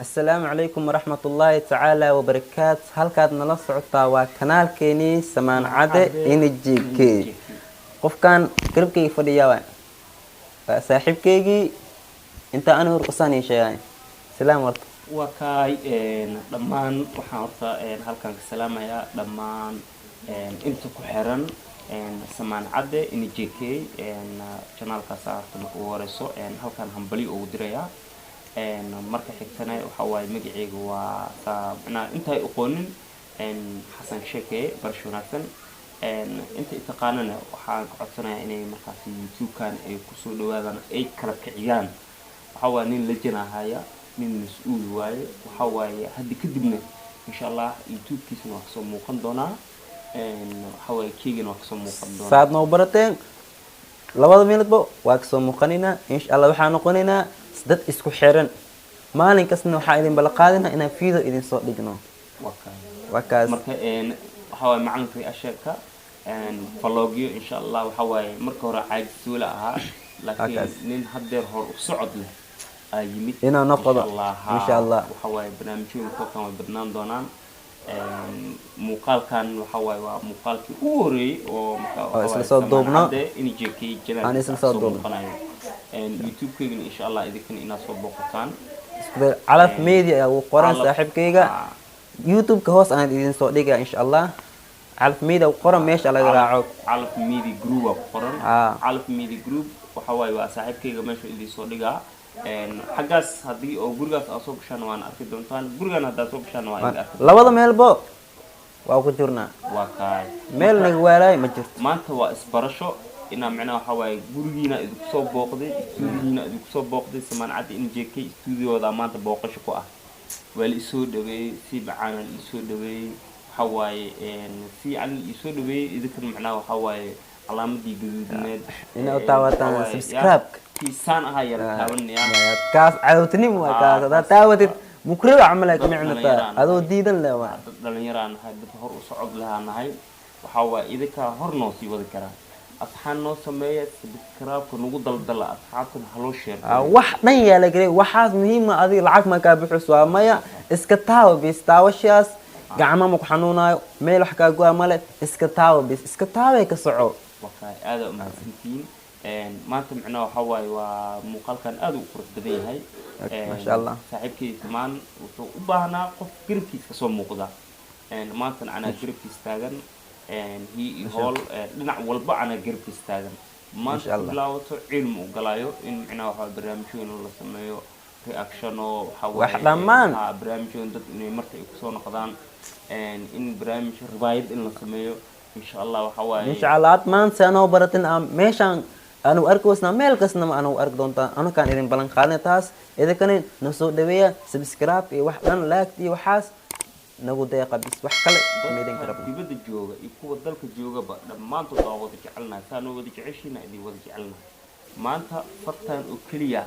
السلام عليكم ورحمة الله تعالى وبركاته. halkaad nala socotaa waa kanaalkeeni Samaan Cade NGK. qofkan garabkayga fadhiya waa saaxiibkaygii inta aan urqasaan sheegay. salaam warta وكاي دمان waxaan horta halkan ka salaamayaa dhamaan inta ku xiran Samaan Cade NGK channelka saarta marka ugu horeyso halkan hambali ugu diraya marka xigtana waxa way magacaygu waa saabna intay aqoonin Xasan Sheeke barshoonatan inta taqaanana waxaan ku codsanayaa inay markaas YouTube kan ay ku soo dhawaadaan ay kala kiciyaan waxa waa nin la jinaahaya min mas'uul waaye waxa waaye hadda kadibna insha Allah YouTube kiisna wax soo muuqan doona waxa way keegina wax soo muuqan doona saadna u barateen labada meeladba waa ka soo muuqanina insha Allah waxaan noqonaynaa dad isku xiran maalin kasna waxa idin bal qaadina inaan video idin soo dhigno wakaas marka waxa way macalinka ashaka vlogyo insha Allah waxa way marka hore caajis wala aha laakiin nin hadeer hor u socod leh ay yimid ina noqdo insha Allah waxa way barnaamijyo ku kan badnaan doonaan muuqaalkan waxa way waa muuqaalkii ugu horeeyay oo marka isla soo doobno NGK channel aan isla soo doobno YouTube keegin insha Allah idinkan ina soo booqataan calaf media oo qoran saaxiibkayga YouTube ka hoos aan idin soo dhigaa insha Allah calaf media oo qoran meesha laga raaco calaf media group oo qoran calaf media group waxa way waa saaxiibkayga meesha idin soo dhigaa xagaas hadii oo gurigaas aad soo gashaan waan arki doontaan gurigan hadda soo gashaan waan arki labada meelba waa ku jirnaa waa kaay meel naga waalay ma jirto maanta waa isbarasho ina macna waxa way gurigiina idinku soo booqday stuudiyiina idinku soo booqday Samaan Cade NGK stuudiyooda maanta booqasho ku ah wali soo dhaweey si bacaan soo dhaweey waxa way si aan soo dhaweey idinkan macna waxa way calaamadii gaduudneed ina taawataan subscribe kiisaan aha yar taawanaya kaas caawtnim waa kaas hada taawatid mukrib amalak micnata adoo diidan leewa dhalinyaraan dad hor u socod lahaanahay waxa way idinka hor noo sii wada karaa asxaan noo sameeyay subscribe nagu daldala asxaabtan halo share wax dhan yaala galay waxaas muhiim ah adiga lacag ma ka bixiso waa maya iska taawo bis taawashaas gacmo ma ku xanuunayo meel wax ka go'a male iska taawo bis iska taaway ka soco waxay aad u mahadsantiin maanta macna waxa way waa muuqaalkan aad u qurux badan yahay ma sha Allah saaxiibkii Samaan wuxuu u baahnaa qof garabkiisa soo muuqda maanta ana garabkiisa taagan هي هول dhinac walba ana garabkiisa taagan maanta bilaawato cilmi u galaayo in macna waxa barnaamijyo la sameeyo reaction oo wax dhamaan barnaamijyo dad inay markay ku soo noqdaan in barnaamij riwaayad in la sameeyo insha Allah waxa way insha Allah maanta anoo baratin meeshan anu arkoosna meel kasna ma anu ark doonta anu kan idin balan qaadnay taas idinkan na soo dhaweeya subscribe iyo wax dhan like iyo waxaas nagu deeqa bis wax kale meedin karab dibadda jooga iyo kuwa dalka jooga ba dhamaantood waa wada jecelnaa taan wada jeceshiina idin wada jecelnaa maanta fartan oo kaliya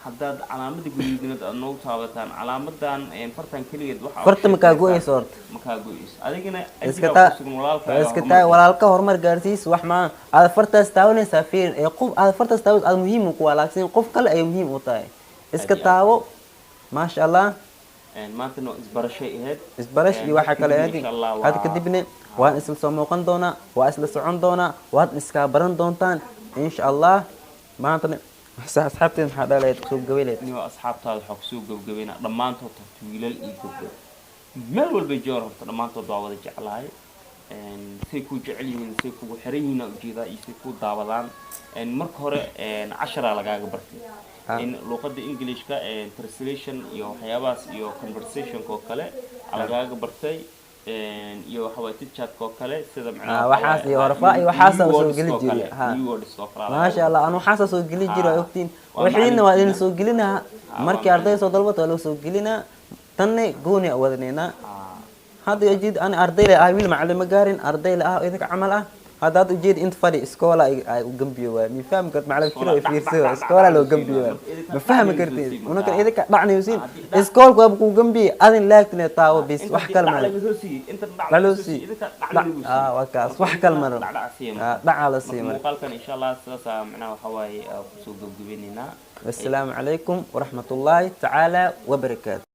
haddaad calaamada guduudnad aad noo taabataan calaamadan fartan kaliya waxa farta ma ka gooyso horta ma ka gooyso adigina iska taa walaalka horumar gaarsiis wax ma aad fartaas taawanaysaa fiir ee qof aad fartaas taawad aad muhiim ku walaagsan qof kale ay muhiim u tahay iska taawo ma sha Allah maanta noo isbarashay ahayd isbarash iyo waxa kale aad ka dibne waan isla soo muuqan doona waa isla socon doona waad iska baran doontaan insha Allah maanta asxaabteen waxa dhaleed soo gabeelay niyo asxaabtaada waxa ku soo gabagabeena dhamaantood wiilal iyo gabdho meel walba joor horta dhamaantood waa wada jeclahay say ku jecel yihiin say ku xiran yihiin ujeeda iyo say ku daawadaan marka hore 10 lagaaga bartay in luqadda Englishka translation iyo waxyaabaas iyo conversation ko kale lagaaga bartay iyo waxa way chat ko kale sida macnaha waxaas iyo horfa iyo waxaas soo gali jiray ma sha Allah anu waxaas soo gali jiray ogtiin waxiina waa in soo galina markii arday soo dalbato loo soo galina tanne gooni wadneena hada yajid an arday la wiil macallin ma gaarin arday la idinka amal ah هذا تجد أنت فريق إسكولا وجنبيه مفهم كرت معلم كيلو في سوا إسكولا لو جنبيه مفهم كرتين ونكر إذا كبعني يوسين إسكول كوابكو جنبي أذن لاك نتاو بس وحكل مرة لا لوسي وكاس وحكل مرة لا على السيمة قال كان إن شاء الله سلسة معنا وحواي سوق جبيننا السلام عليكم ورحمة الله تعالى وبركاته.